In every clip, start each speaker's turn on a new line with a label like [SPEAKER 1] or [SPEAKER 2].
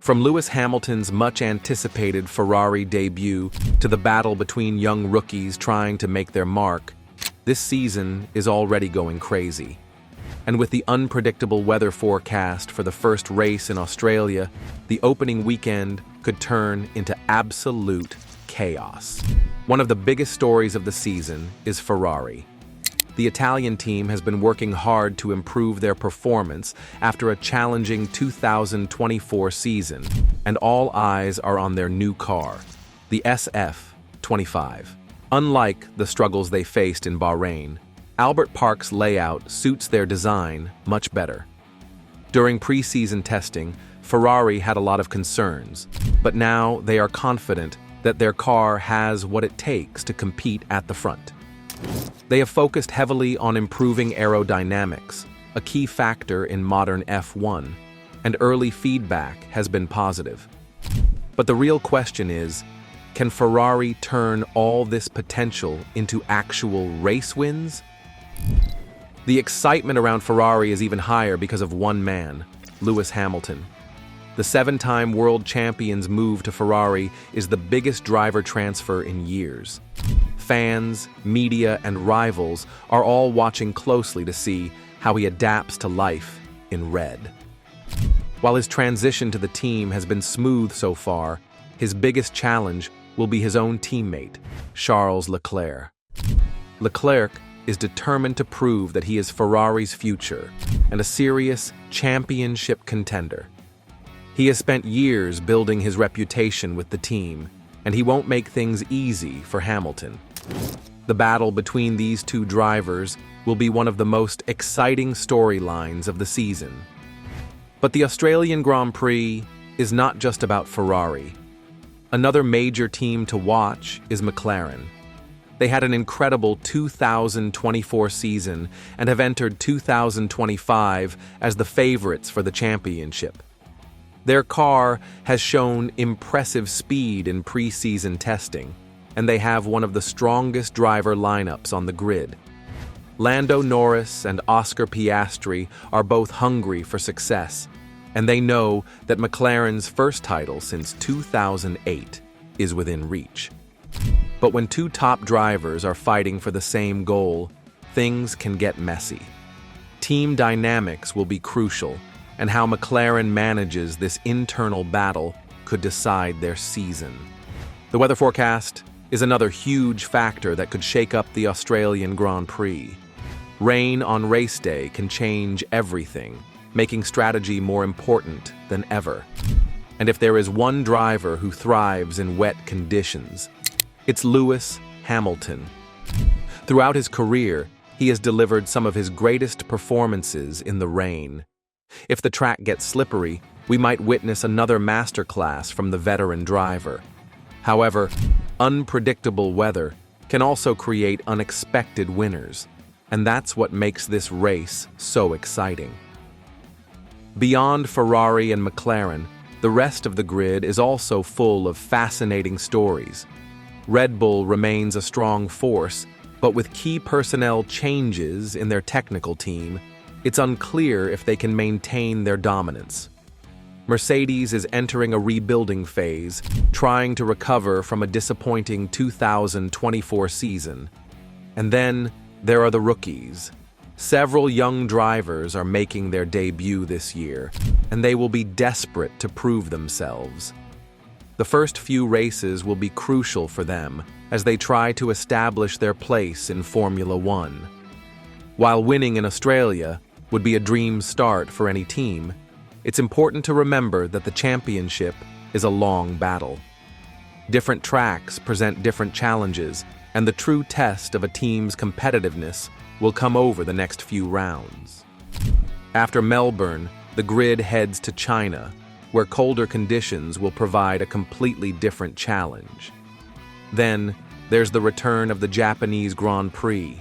[SPEAKER 1] From Lewis Hamilton's much-anticipated Ferrari debut to the battle between young rookies trying to make their mark, this season is already going crazy. And with the unpredictable weather forecast for the first race in Australia, the opening weekend could turn into absolute chaos. One of the biggest stories of the season is Ferrari. The Italian team has been working hard to improve their performance after a challenging 2024 season, and all eyes are on their new car, the SF25. Unlike the struggles they faced in Bahrain, Albert Park's layout suits their design much better. During pre-season testing, Ferrari had a lot of concerns, but now they are confident that their car has what it takes to compete at the front. They have focused heavily on improving aerodynamics, a key factor in modern F1, and early feedback has been positive. But the real question is, can Ferrari turn all this potential into actual race wins? The excitement around Ferrari is even higher because of one man, Lewis Hamilton. The seven-time world champion's move to Ferrari is the biggest driver transfer in years. Fans, media, and rivals are all watching closely to see how he adapts to life in red. While his transition to the team has been smooth so far, his biggest challenge will be his own teammate, Charles Leclerc. Leclerc is determined to prove that he is Ferrari's future and a serious championship contender. He has spent years building his reputation with the team, and he won't make things easy for Hamilton. The battle between these two drivers will be one of the most exciting storylines of the season. But the Australian Grand Prix is not just about Ferrari. Another major team to watch is McLaren. They had an incredible 2024 season and have entered 2025 as the favorites for the championship. Their car has shown impressive speed in pre-season testing, and they have one of the strongest driver lineups on the grid. Lando Norris and Oscar Piastri are both hungry for success, and they know that McLaren's first title since 2008 is within reach. But when two top drivers are fighting for the same goal, things can get messy. Team dynamics will be crucial, and how McLaren manages this internal battle could decide their season. The weather forecast is another huge factor that could shake up the Australian Grand Prix. Rain on race day can change everything, making strategy more important than ever. And if there is one driver who thrives in wet conditions, it's Lewis Hamilton. Throughout his career, he has delivered some of his greatest performances in the rain. If the track gets slippery, we might witness another masterclass from the veteran driver. However, unpredictable weather can also create unexpected winners, and that's what makes this race so exciting. Beyond Ferrari and McLaren, the rest of the grid is also full of fascinating stories. Red Bull remains a strong force, but with key personnel changes in their technical team, it's unclear if they can maintain their dominance. Mercedes is entering a rebuilding phase, trying to recover from a disappointing 2024 season. And then there are the rookies. Several young drivers are making their debut this year, and they will be desperate to prove themselves. The first few races will be crucial for them as they try to establish their place in Formula One. While winning in Australia would be a dream start for any team, it's important to remember that the championship is a long battle. Different tracks present different challenges, and the true test of a team's competitiveness will come over the next few rounds. After Melbourne, the grid heads to China, where colder conditions will provide a completely different challenge. Then, there's the return of the Japanese Grand Prix,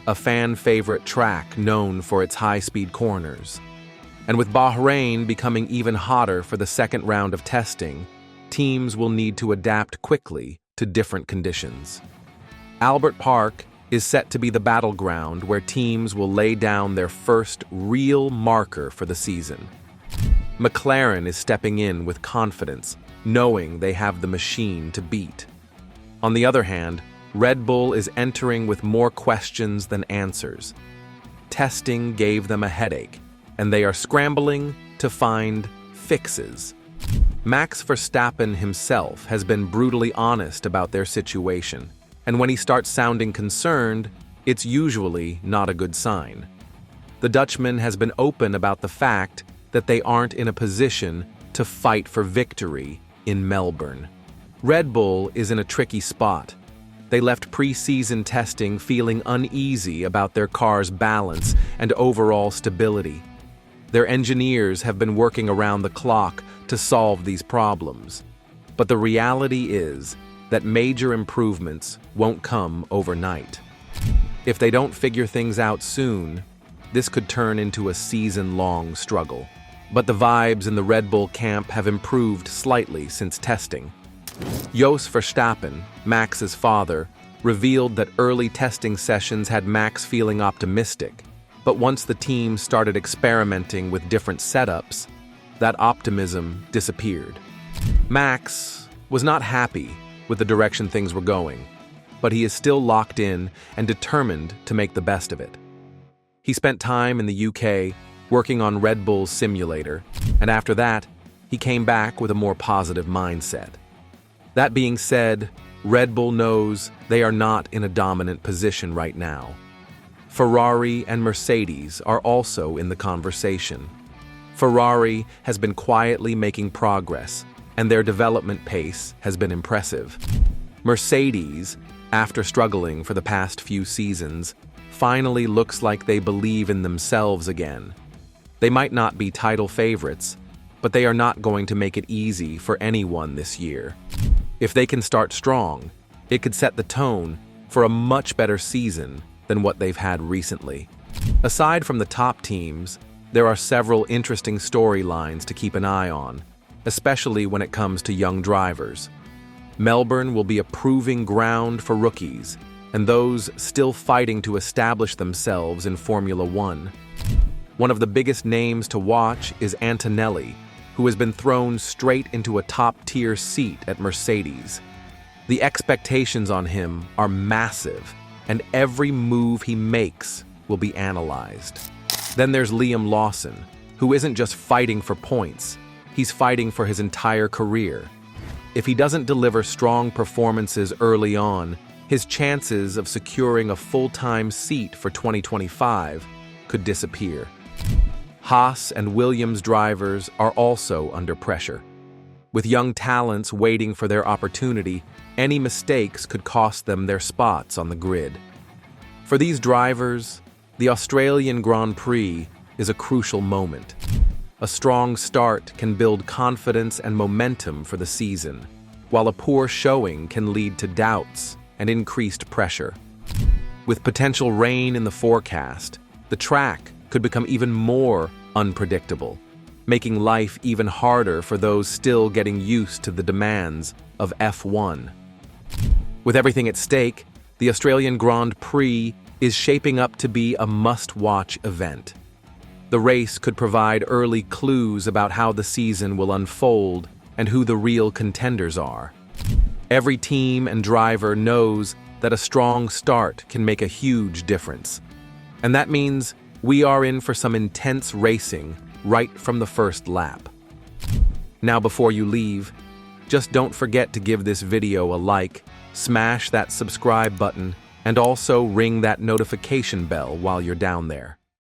[SPEAKER 1] a fan-favorite track known for its high-speed corners. And with Bahrain becoming even hotter for the second round of testing, teams will need to adapt quickly to different conditions. Albert Park is set to be the battleground where teams will lay down their first real marker for the season. McLaren is stepping in with confidence, knowing they have the machine to beat. On the other hand, Red Bull is entering with more questions than answers. Testing gave them a headache, and they are scrambling to find fixes. Max Verstappen himself has been brutally honest about their situation, and when he starts sounding concerned, it's usually not a good sign. The Dutchman has been open about the fact that they aren't in a position to fight for victory in Melbourne. Red Bull is in a tricky spot. They left pre-season testing feeling uneasy about their car's balance and overall stability. Their engineers have been working around the clock to solve these problems. But the reality is that major improvements won't come overnight. If they don't figure things out soon, this could turn into a season-long struggle. But the vibes in the Red Bull camp have improved slightly since testing. Jos Verstappen, Max's father, revealed that early testing sessions had Max feeling optimistic, but once the team started experimenting with different setups, that optimism disappeared. Max was not happy with the direction things were going, but he is still locked in and determined to make the best of it. He spent time in the UK working on Red Bull's simulator, and after that, he came back with a more positive mindset. That being said, Red Bull knows they are not in a dominant position right now. Ferrari and Mercedes are also in the conversation. Ferrari has been quietly making progress, and their development pace has been impressive. Mercedes, after struggling for the past few seasons, finally looks like they believe in themselves again. They might not be title favorites, but they are not going to make it easy for anyone this year. If they can start strong, it could set the tone for a much better season than what they've had recently. Aside from the top teams, there are several interesting storylines to keep an eye on, especially when it comes to young drivers. Melbourne will be a proving ground for rookies, and those still fighting to establish themselves in Formula One. One of the biggest names to watch is Antonelli, who has been thrown straight into a top-tier seat at Mercedes. The expectations on him are massive, and every move he makes will be analyzed. Then there's Liam Lawson, who isn't just fighting for points, he's fighting for his entire career. If he doesn't deliver strong performances early on, his chances of securing a full-time seat for 2025 could disappear. Haas and Williams drivers are also under pressure. With young talents waiting for their opportunity, any mistakes could cost them their spots on the grid. For these drivers, the Australian Grand Prix is a crucial moment. A strong start can build confidence and momentum for the season, while a poor showing can lead to doubts and increased pressure. With potential rain in the forecast, the track could become even more unpredictable, making life even harder for those still getting used to the demands of F1. With everything at stake, the Australian Grand Prix is shaping up to be a must-watch event. The race could provide early clues about how the season will unfold and who the real contenders are. Every team and driver knows that a strong start can make a huge difference. And that means we are in for some intense racing right from the first lap. Now before you leave, just don't forget to give this video a like, smash that subscribe button, and also ring that notification bell while you're down there.